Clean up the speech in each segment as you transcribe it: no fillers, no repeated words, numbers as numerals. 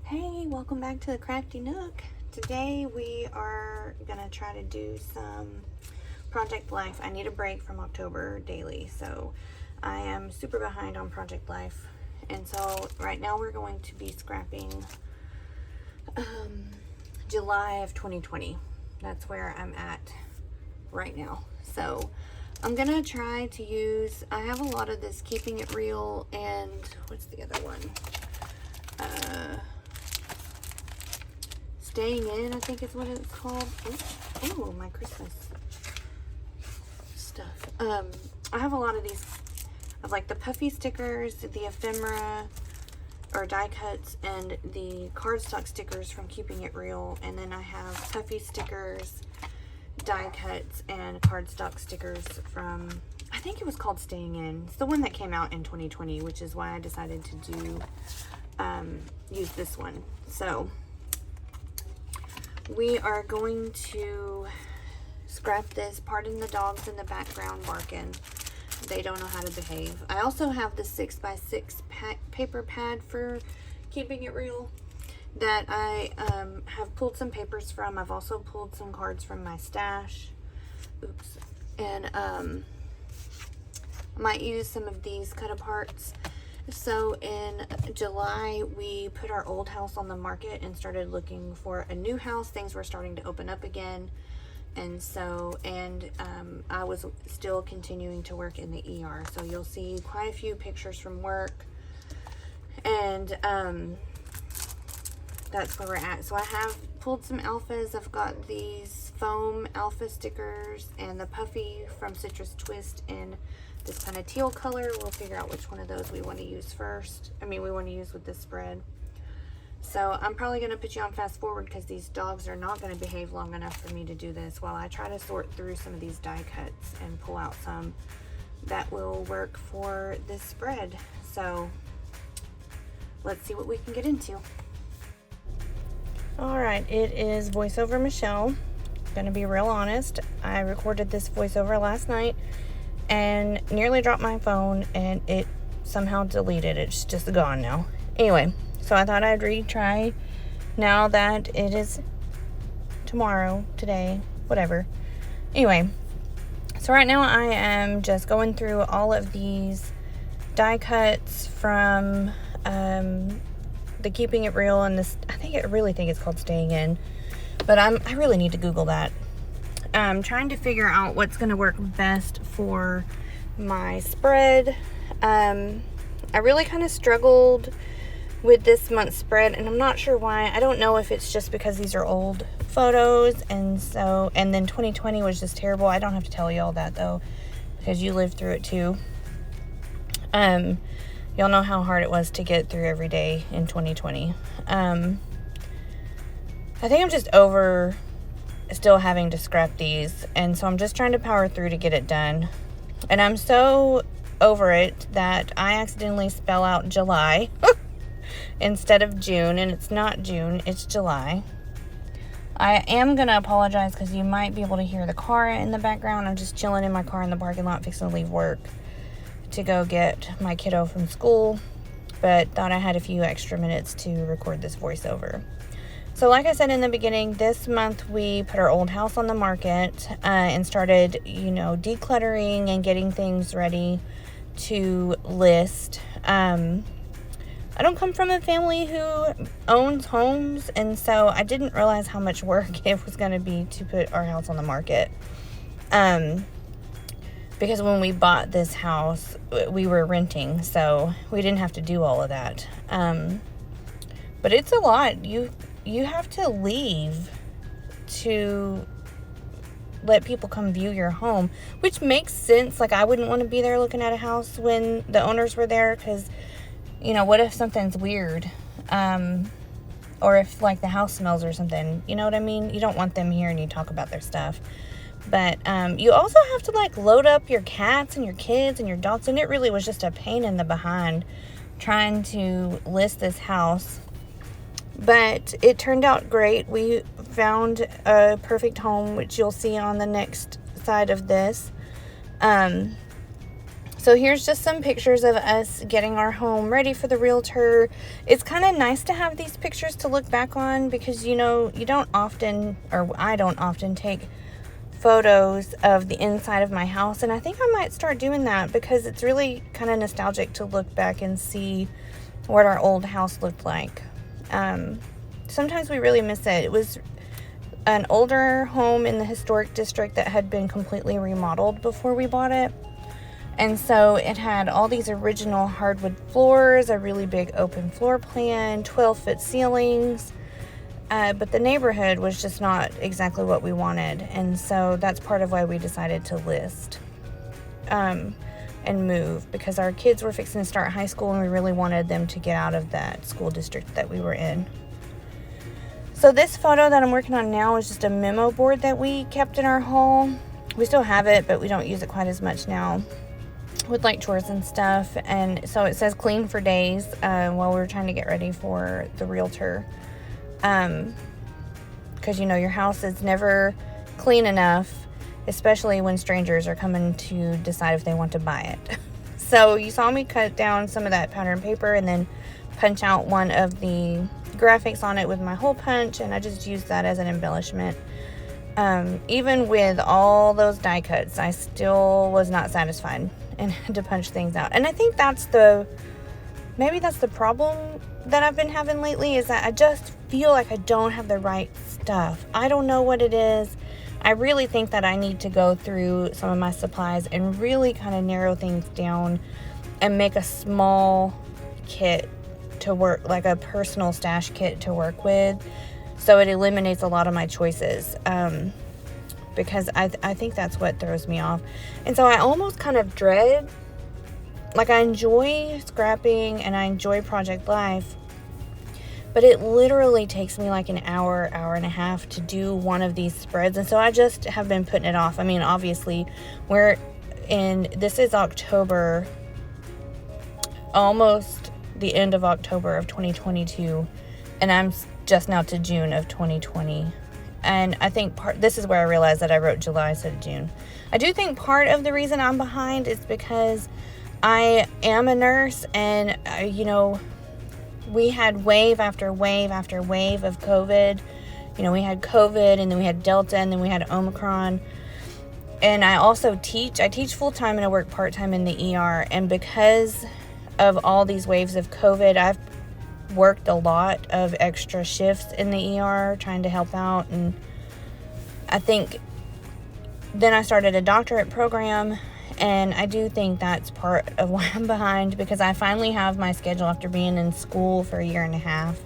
Hey, welcome back to the Crafty Nook. Today we are gonna try to do some Project Life. I need a break from October daily, so I am super behind on Project Life. And so right now we're going to be scrapping July of 2020. That's where I'm at right now. So I'm gonna try to use, I have a lot of this Keeping It Real and what's the other one? Staying In, I think is what it's called. Oh, my Christmas stuff. I have a lot of these of like the puffy stickers, the ephemera or die cuts, and the cardstock stickers from Keeping It Real. And then I have puffy stickers, die cuts, and cardstock stickers from, I think it was called Staying In. It's the one that came out in 2020, which is why I decided to do use this one. So we are going to scrap this. Pardon the dogs in the background barking. They don't know how to behave. I also have the 6x6 paper pad for Keeping It Real that I have pulled some papers from. I've also pulled some cards from my stash. Oops. And I might use some of these cut aparts. So in July, we put our old house on the market and started looking for a new house. Things were starting to open up again. And so, I was still continuing to work in the ER. So you'll see quite a few pictures from work. And that's where we're at. So I have pulled some alphas. I've got these foam alpha stickers and the puffy from Citrus Twist in this kind of teal color. We'll figure out which one of those we want to use first. We want to use with this spread. So I'm probably going to put you on fast forward because these dogs are not going to behave long enough for me to do this while I try to sort through some of these die cuts and pull out some that will work for this spread. So let's see what we can get into. All right, it is voiceover Michelle. Gonna be real honest. I recorded this voiceover last night and nearly dropped my phone, and it somehow deleted. It's just gone now. Anyway, so I thought I'd retry now that it is tomorrow, today, whatever. Anyway, so right now I am just going through all of these die cuts from the Keeping It Real and this, I really think it's called Staying In, but I really need to Google that. I'm trying to figure out what's going to work best for my spread. I really kind of struggled with this month's spread, and I'm not sure why. I don't know if it's just because these are old photos, and then 2020 was just terrible. I don't have to tell you all that though, because you lived through it too. Y'all know how hard it was to get through every day in 2020. I think I'm just over still having to scrap these, and so I'm just trying to power through to get it done. And I'm so over it that I accidentally spell out July instead of June, and it's not June, it's July. I am gonna apologize because you might be able to hear the car in the background. I'm just chilling in my car in the parking lot fixing to leave work to go get my kiddo from school, but thought I had a few extra minutes to record this voiceover. So like I said in the beginning, this month we put our old house on the market and started, decluttering and getting things ready to list. I don't come from a family who owns homes, and so I didn't realize how much work it was going to be to put our house on the market. Because when we bought this house, we were renting, so we didn't have to do all of that. But it's a lot. You have to leave to let people come view your home, which makes sense. Like, I wouldn't want to be there looking at a house when the owners were there, because, what if something's weird? Or if, like, the house smells or something, you know what I mean? You don't want them here and you talk about their stuff. But you also have to, like, load up your cats and your kids and your dogs, and it really was just a pain in the behind trying to list this house. But it turned out great. We found a perfect home, which you'll see on the next side of this. So So here's just some pictures of us getting our home ready for the realtor. It's kind of nice to have these pictures to look back on because, you know, you don't often, or I don't often take photos of the inside of my house. And I think I might start doing that because it's really kind of nostalgic to look back and see what our old house looked like. Sometimes we really miss it. It was an older home in the historic district that had been completely remodeled before we bought it. And so it had all these original hardwood floors, a really big open floor plan, 12-foot ceilings. But the neighborhood was just not exactly what we wanted. And so that's part of why we decided to list and move, because our kids were fixing to start high school and we really wanted them to get out of that school district that we were in. So this photo that I'm working on now is just a memo board that we kept in our home. We still have it, but we don't use it quite as much now with like chores and stuff. And so it says clean for days while we were trying to get ready for the realtor. Because, you know, your house is never clean enough, especially when strangers are coming to decide if they want to buy it. So you saw me cut down some of that pattern paper and then punch out one of the graphics on it with my hole punch, and I just used that as an embellishment. Even with all those die cuts, I still was not satisfied and had to punch things out. And I think maybe that's the problem that I've been having lately, is that I just feel like I don't have the right stuff. I don't know what it is. I really think that I need to go through some of my supplies and really kind of narrow things down and make a small kit to work, like a personal stash kit to work with, so it eliminates a lot of my choices. Because I think that's what throws me off. And so I almost kind of dread, like I enjoy scrapping and I enjoy Project Life, but it literally takes me like an hour and a half to do one of these spreads. And so I just have been putting it off. I mean, obviously this is October, almost the end of October of 2022, and I'm just now to June of 2020. And I think this is where I realized that I wrote July instead of June. I do think part of the reason I'm behind is because I am a nurse, and you know, we had wave after wave after wave of COVID. You know, we had COVID, and then we had Delta, and then we had Omicron. And I also teach. I teach full-time and I work part-time in the ER. And because of all these waves of COVID, I've worked a lot of extra shifts in the ER trying to help out. And I think then I started a doctorate program, and I do think that's part of why I'm behind, because I finally have my schedule after being in school for a year and a half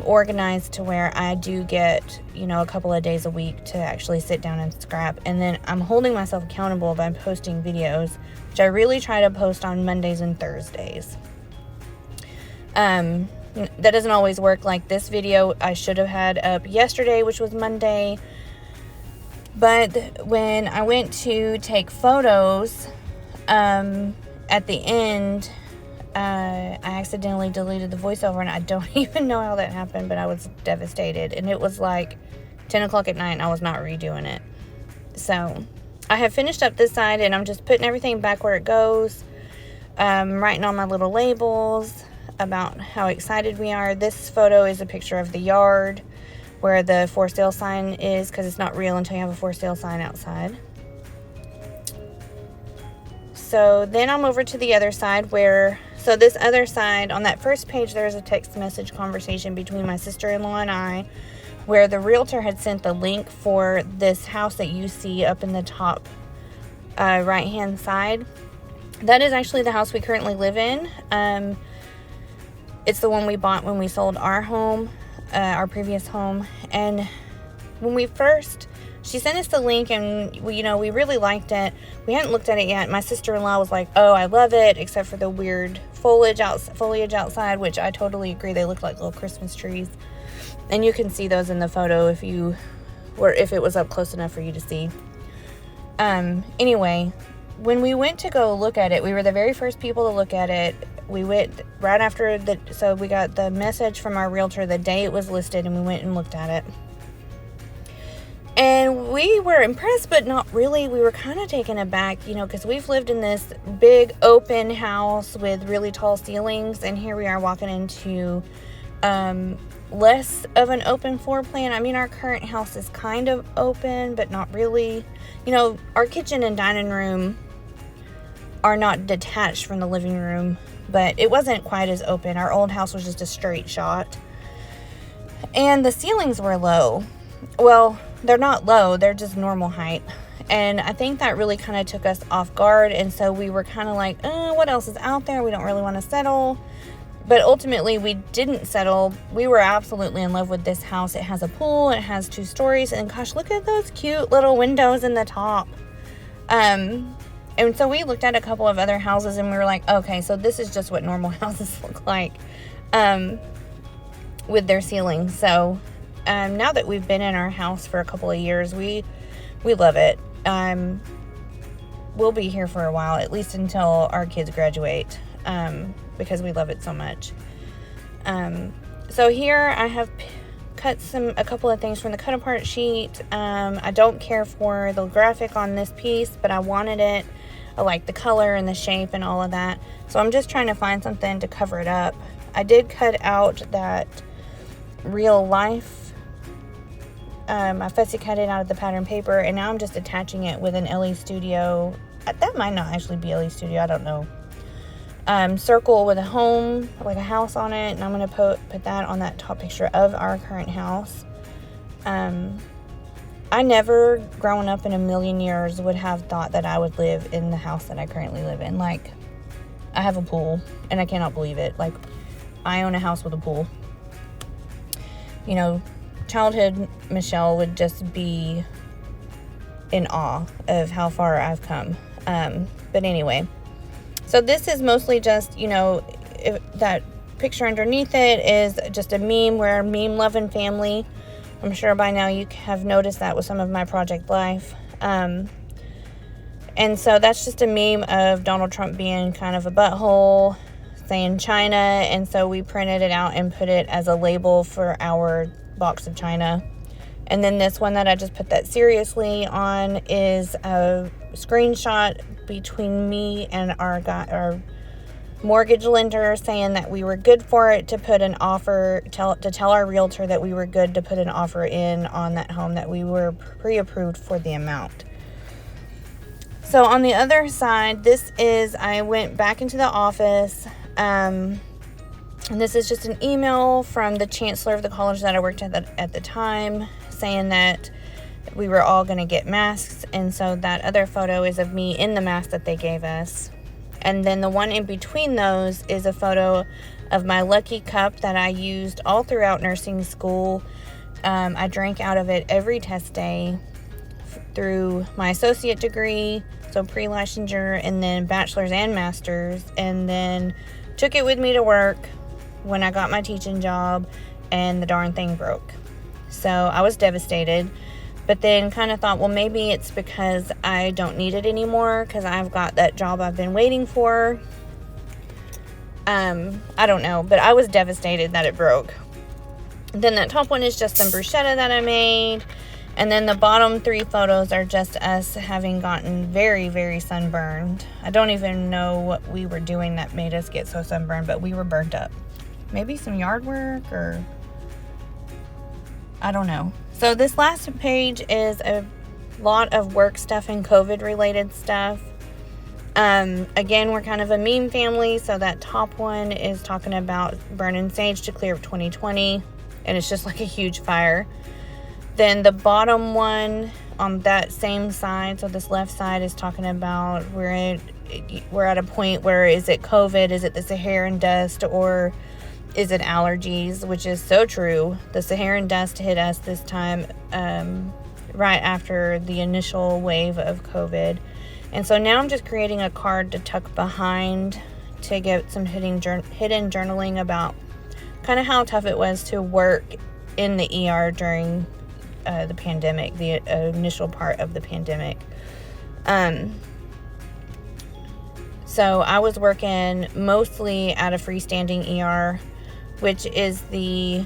organized to where I do get, you know, a couple of days a week to actually sit down and scrap. And then I'm holding myself accountable by posting videos, which I really try to post on Mondays and Thursdays. That doesn't always work. Like this video I should have had up yesterday, which was Monday. But when I went to take photos, at the end, I accidentally deleted the voiceover, and I don't even know how that happened, but I was devastated. And it was like 10 o'clock at night, and I was not redoing it. So I have finished up this side, and I'm just putting everything back where it goes, writing on my little labels about how excited we are. This photo is a picture of the yard where the for sale sign is, because it's not real until you have a for sale sign outside. So then I'm over to the other side so this other side, on that first page, there's a text message conversation between my sister-in-law and I, where the realtor had sent the link for this house that you see up in the top right-hand side. That is actually the house we currently live in. It's the one we bought when we sold our home, our previous home. And when she sent us the link, and we really liked it. We hadn't looked at it yet. My sister-in-law was like, "Oh, I love it, except for the weird foliage outside," which I totally agree. They look like little Christmas trees, and you can see those in the photo if it was up close enough for you to see. Anyway, when we went to go look at it, we were the very first people to look at it. We went right after so we got the message from our realtor the day it was listed, and we went and looked at it. And we were impressed, but not really. We were kind of taken aback, because we've lived in this big open house with really tall ceilings, and here we are walking into less of an open floor plan. I mean, our current house is kind of open, but not really. Our kitchen and dining room are not detached from the living room, but it wasn't quite as open. Our old house was just a straight shot. And the ceilings were low. Well, they're not low, they're just normal height. And I think that really kind of took us off guard. And so we were kind of like, what else is out there? We don't really want to settle. But ultimately, we didn't settle. We were absolutely in love with this house. It has a pool. It has 2 stories. And gosh, look at those cute little windows in the top. And so we looked at a couple of other houses and we were like, okay, so this is just what normal houses look like with their ceilings. So now that we've been in our house for a couple of years, we love it. We'll be here for a while, at least until our kids graduate. Because we love it so much. So here I have cut a couple of things from the cut apart sheet. I don't care for the graphic on this piece, but I wanted it. I like the color and the shape and all of that. So I'm just trying to find something to cover it up. I did cut out that real life. I fussy cut it out of the pattern paper, and now I'm just attaching it with an LE Studio. That might not actually be LE Studio, I don't know. Circle with a home, like a house on it, and I'm going to put that on that top picture of our current house. I never, growing up in a million years, would have thought that I would live in the house that I currently live in. Like, I have a pool, and I cannot believe it. Like, I own a house with a pool. Childhood Michelle would just be in awe of how far I've come. But anyway. So this is mostly just, that picture underneath it is just a meme. We're a meme loving family. I'm sure by now you have noticed that with some of my Project Life. And so that's just a meme of Donald Trump being kind of a butthole, saying China. And so we printed it out and put it as a label for our box of China. And then this one that I just put that seriously on is a screenshot between me and our mortgage lender saying that we were good for it to put an offer, to tell our realtor that we were good to put an offer in on that home, that we were pre-approved for the amount. So on the other side, I went back into the office, and this is just an email from the chancellor of the college that I worked at the time, saying that we were all going to get masks. And so that other photo is of me in the mask that they gave us. And then the one in between those is a photo of my Lucky Cup that I used all throughout nursing school. I drank out of it every test day through my associate degree, so pre-licensure, and then bachelor's and master's, and then took it with me to work when I got my teaching job, and the darn thing broke. So I was devastated, but then kind of thought, well, maybe it's because I don't need it anymore because I've got that job I've been waiting for. I don't know, but I was devastated that it broke. Then that top one is just some bruschetta that I made. And then the bottom 3 photos are just us having gotten very, very sunburned. I don't even know what we were doing that made us get so sunburned, but we were burnt up. Maybe some yard work, or I don't know. So this last page is a lot of work stuff and COVID related stuff. Again, we're kind of a meme family. So that top one is talking about burning sage to clear up 2020. And it's just like a huge fire. Then the bottom one on that same side, so this left side, is talking about we're at a point where, is it COVID? Is it the Saharan dust? Or is it allergies? Which is so true. The Saharan dust hit us this time right after the initial wave of COVID. And so now I'm just creating a card to tuck behind to get some hidden journaling about kind of how tough it was to work in the ER during the pandemic, the initial part of the pandemic. So I was working mostly at a freestanding ER, which is the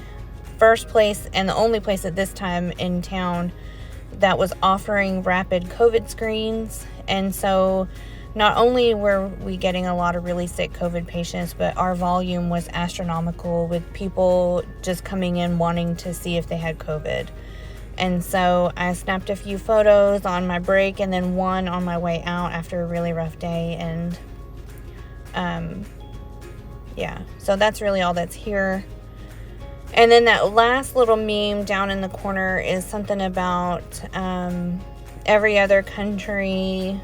first place and the only place at this time in town that was offering rapid COVID screens. And so not only were we getting a lot of really sick COVID patients, but our volume was astronomical, with people just coming in wanting to see if they had COVID. And so I snapped a few photos on my break and then one on my way out after a really rough day. And yeah, so that's really all that's here. And then that last little meme down in the corner is something about every other country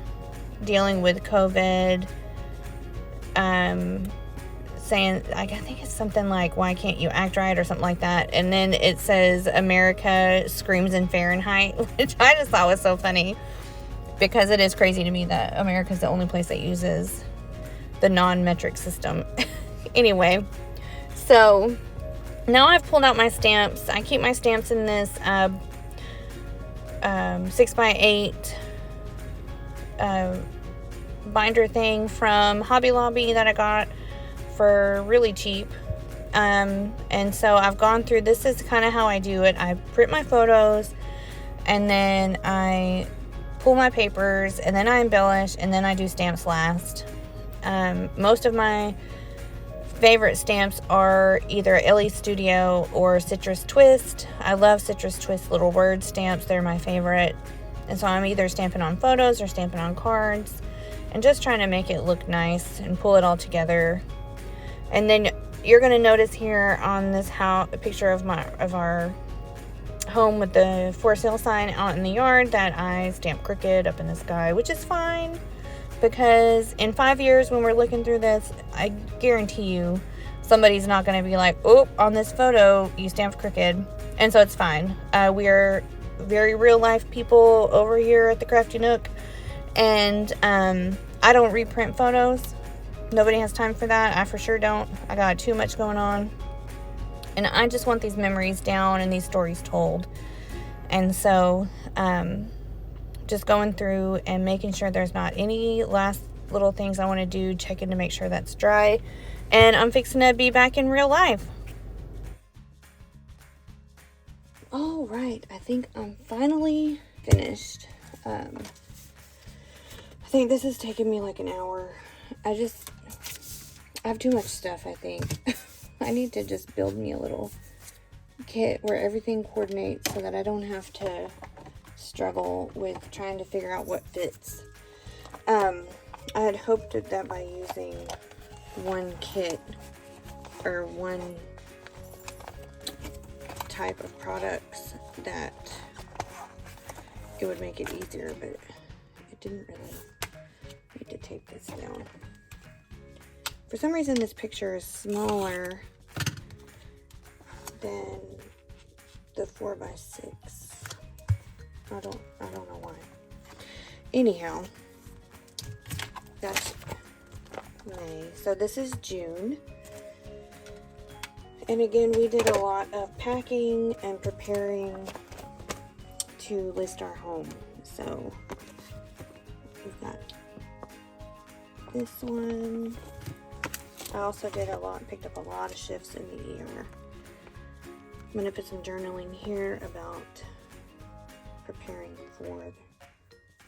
dealing with COVID, saying, I think it's something like, why can't you act right, or something like that. And then it says America screams in Fahrenheit, which I just thought was so funny, because it is crazy to me that America is the only place that uses the non-metric system. Anyway, so now I've pulled out my stamps. I keep my stamps in this 6x8 binder thing from Hobby Lobby that I got for really cheap. And so I've gone through, this is kind of how I do it. I print my photos, and then I pull my papers, and then I embellish, and then I do stamps last. Most of my favorite stamps are either Ellie Studio or Citrus Twist. I love Citrus Twist little word stamps. They're my favorite. And so I'm either stamping on photos or stamping on cards, and just trying to make it look nice and pull it all together. And then you're going to notice here on this house, a picture of our home with the for sale sign out in the yard, that I stamped crooked up in the sky, which is fine, because in 5 years when we're looking through this, I guarantee you somebody's not going to be like, oh, on this photo you stamped crooked. And so it's fine. We are very real life people over here at the Crafty Nook, and I don't reprint photos. Nobody has time for that. I for sure don't. I got too much going on, and I just want these memories down and these stories told. And so just going through and making sure there's not any last little things I want to do, checking to make sure that's dry, and I'm fixing to be back in real life. All right, I think I'm finally finished. I think this has taken me like an hour. I have too much stuff, I think. I need to just build me a little kit where everything coordinates so that I don't have to struggle with trying to figure out what fits. I had hoped that by using one kit or one type of products that it would make it easier, but it didn't really. I need to tape this down. For some reason this picture is smaller than the 4x6. I don't know why. Anyhow, that's May. So this is June. And again, we did a lot of packing and preparing to list our home. So we've got this one. I also did picked up a lot of shifts in the year. I'm going to put some journaling here about preparing for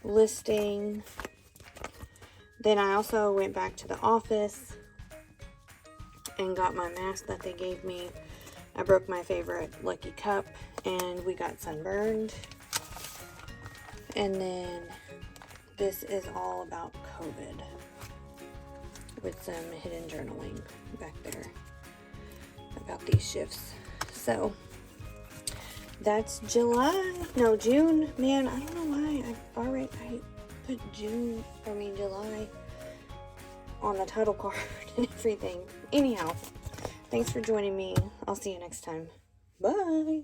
listing. Then I also went back to the office and got my mask that they gave me. I broke my favorite Lucky Cup, and we got sunburned. And then this is all about COVID, with some hidden journaling back there about these shifts. So that's June. Man, I don't know why I put July on the title card and everything. Anyhow, thanks for joining me. I'll see you next time. Bye.